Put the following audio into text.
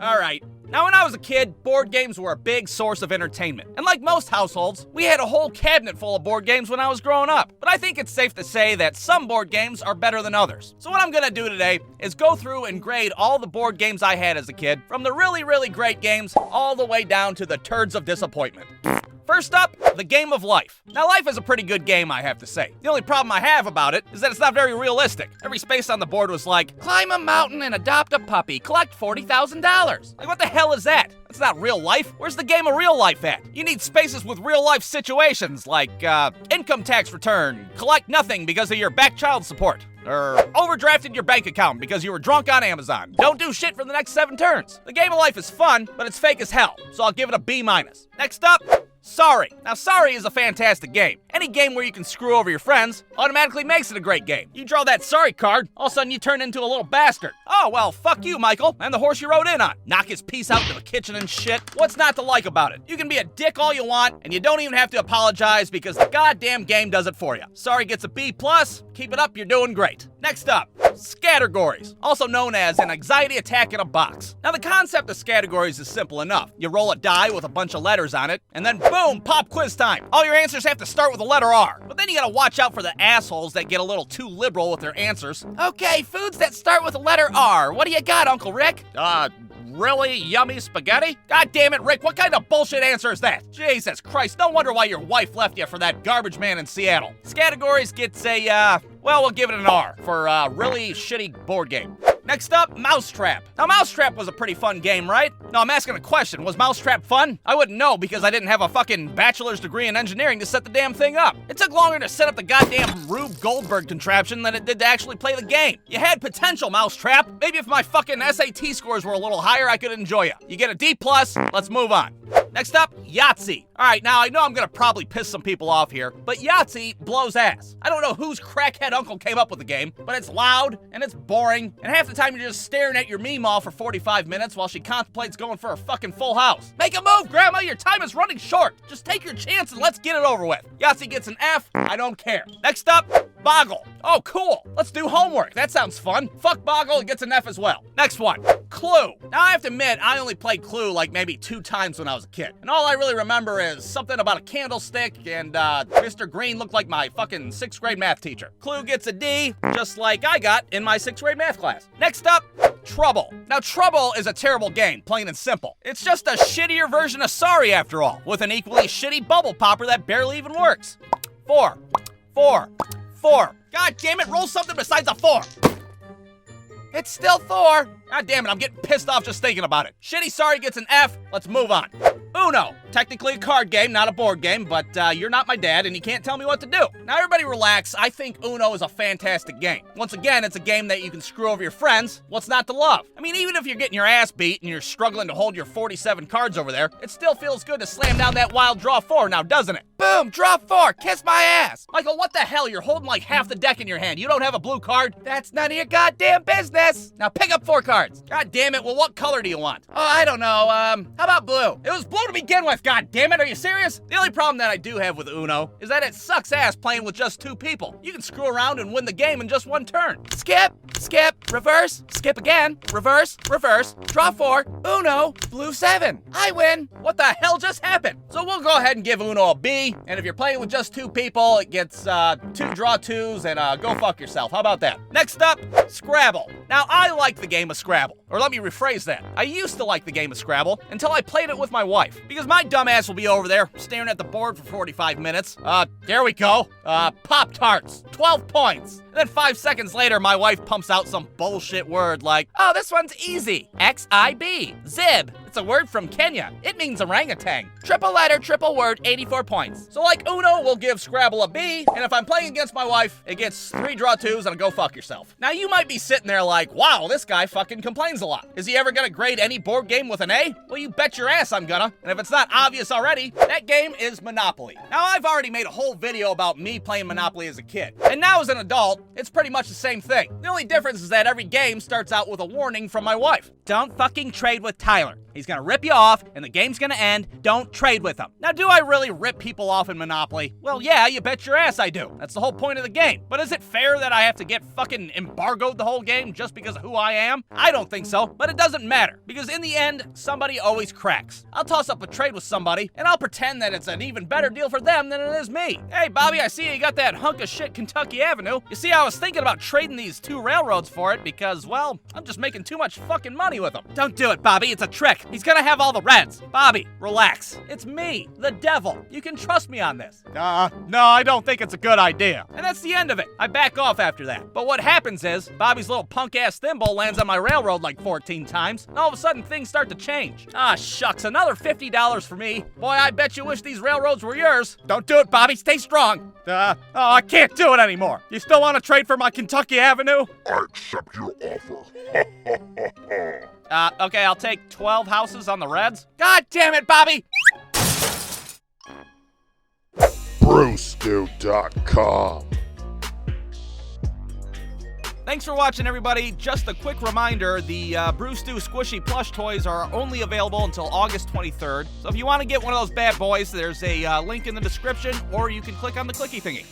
Alright, now when I was a kid, board games were a big source of entertainment. And like most households, we had a whole cabinet full of board games when I was growing up. But I think it's safe to say that some board games are better than others. So what I'm gonna do today is go through and grade all the board games I had as a kid, from the really, really great games all the way down to the turds of disappointment. First up, the game of life. Now, life is a pretty good game, I have to say. The only problem I have about it is that it's not very realistic. Every space on the board was like, climb a mountain and adopt a puppy, collect $40,000. Like, what the hell is that? That's not real life. Where's the game of real life at? You need spaces with real life situations like, income tax return, collect nothing because of your back child support, or overdrafted your bank account because you were drunk on Amazon. Don't do shit for the next 7 turns. The game of life is fun, but it's fake as hell, so I'll give it a B-. Next up, Sorry. Now, Sorry is a fantastic game. Any game where you can screw over your friends automatically makes it a great game. You draw that Sorry card, all of a sudden you turn into a little bastard. Oh, well, fuck you, Michael, and the horse you rode in on. Knock his piece out into the kitchen and shit. What's not to like about it? You can be a dick all you want, and you don't even have to apologize because the goddamn game does it for you. Sorry gets a B+. Keep it up, you're doing great. Next up, Scattergories, also known as an anxiety attack in a box. Now, the concept of Scattergories is simple enough. You roll a die with a bunch of letters on it, and then boom, pop quiz time. All your answers have to start with the letter R. But then you gotta watch out for the assholes that get a little too liberal with their answers. Okay, foods that start with the letter R. What do you got, Uncle Rick? Really yummy spaghetti? God damn it, Rick, what kind of bullshit answer is that? Jesus Christ, no wonder why your wife left you for that garbage man in Seattle. Scattergories gets a, well, we'll give it an R for a really shitty board game. Next up, Mousetrap. Now, Mousetrap was a pretty fun game, right? No, I'm asking a question. Was Mousetrap fun? I wouldn't know because I didn't have a fucking bachelor's degree in engineering to set the damn thing up. It took longer to set up the goddamn Rube Goldberg contraption than it did to actually play the game. You had potential, Mousetrap. Maybe if my fucking SAT scores were a little higher, I could enjoy you. You get a D+, let's move on. Next up, Yahtzee. All right, now I know I'm gonna probably piss some people off here, but Yahtzee blows ass. I don't know whose crackhead uncle came up with the game, but it's loud and it's boring, and half the time you're just staring at your Meemaw for 45 minutes while she contemplates going for a fucking full house. Make a move, Grandma, your time is running short. Just take your chance and let's get it over with. Yahtzee gets an F, I don't care. Next up, Boggle. Oh, cool. Let's do homework. That sounds fun. Fuck Boggle, it gets an F as well. Next one, Clue. Now, I have to admit, I only played Clue like maybe 2 times when I was a kid. And all I really remember is something about a candlestick and Mr. Green looked like my fucking 6th grade math teacher. Clue gets a D, just like I got in my 6th grade math class. Next up, Trouble. Now, Trouble is a terrible game, plain and simple. It's just a shittier version of Sorry after all, with an equally shitty bubble popper that barely even works. 4. God damn it, roll something besides a 4. It's still 4. God damn it, I'm getting pissed off just thinking about it. Shitty Sorry gets an F, let's move on. Uno. Technically a card game, not a board game, but you're not my dad and you can't tell me what to do. Now everybody relax, I think Uno is a fantastic game. Once again, it's a game that you can screw over your friends. What's not to love? I mean, even if you're getting your ass beat and you're struggling to hold your 47 cards over there, it still feels good to slam down that wild draw 4 now, doesn't it? Boom, draw 4, kiss my ass. Michael, what the hell? You're holding like half the deck in your hand. You don't have a blue card? That's none of your goddamn business. Now pick up 4 cards. God damn it, well what color do you want? Oh, I don't know, how about blue? It was blue to begin with, god damn it, are you serious? The only problem that I do have with Uno is that it sucks ass playing with just 2 people. You can screw around and win the game in just 1 turn. Skip, reverse, skip again, reverse, draw 4, Uno, blue 7. I win. What the hell just happened? So we'll go ahead and give Uno a B, and if you're playing with just 2 people, it gets 2 draw 2s and go fuck yourself. How about that? Next up, Scrabble. Now, I like the game of Scrabble. Or let me rephrase that. I used to like the game of Scrabble until I played it with my wife. Because my dumbass will be over there staring at the board for 45 minutes. There we go. Pop-Tarts. 12 points. And then 5 seconds later, my wife pumps out some bullshit word like, oh, this one's easy. XIB. Zib. It's a word from Kenya. It means orangutan. Triple letter, triple word, 84 points. So like Uno, we'll give Scrabble a B, and if I'm playing against my wife, it gets 3 draw 2s and a go fuck yourself. Now you might be sitting there like, wow, this guy fucking complains a lot. Is he ever gonna grade any board game with an A? Well, you bet your ass I'm gonna. And if it's not obvious already, that game is Monopoly. Now I've already made a whole video about me playing Monopoly as a kid. And now as an adult, it's pretty much the same thing. The only difference is that every game starts out with a warning from my wife. Don't fucking trade with Tyler. He's gonna rip you off, and the game's gonna end. Don't trade with him. Now, do I really rip people off in Monopoly? Well, yeah, you bet your ass I do. That's the whole point of the game. But is it fair that I have to get fucking embargoed the whole game just because of who I am? I don't think so. so, but it doesn't matter, because in the end, somebody always cracks. I'll toss up a trade with somebody, and I'll pretend that it's an even better deal for them than it is me. Hey, Bobby, I see you got that hunk of shit Kentucky Avenue. You see, I was thinking about trading these 2 railroads for it because, well, I'm just making too much fucking money with them. Don't do it, Bobby. It's a trick. He's gonna have all the reds. Bobby, relax. It's me, the devil. You can trust me on this. No, I don't think it's a good idea. And that's the end of it. I back off after that. But what happens is, Bobby's little punk-ass thimble lands on my railroad like 14 times, and all of a sudden things start to change. Ah, shucks, another $50 for me. Boy, I bet you wish these railroads were yours. Don't do it, Bobby. Stay strong. I can't do it anymore. You still want to trade for my Kentucky Avenue? I accept your offer. Okay, I'll take 12 houses on the Reds. God damn it, Bobby! Brewstew.com. Thanks for watching, everybody. Just a quick reminder, the Brew Stew Squishy plush toys are only available until August 23rd. So if you want to get one of those bad boys, there's a link in the description, or you can click on the clicky thingy.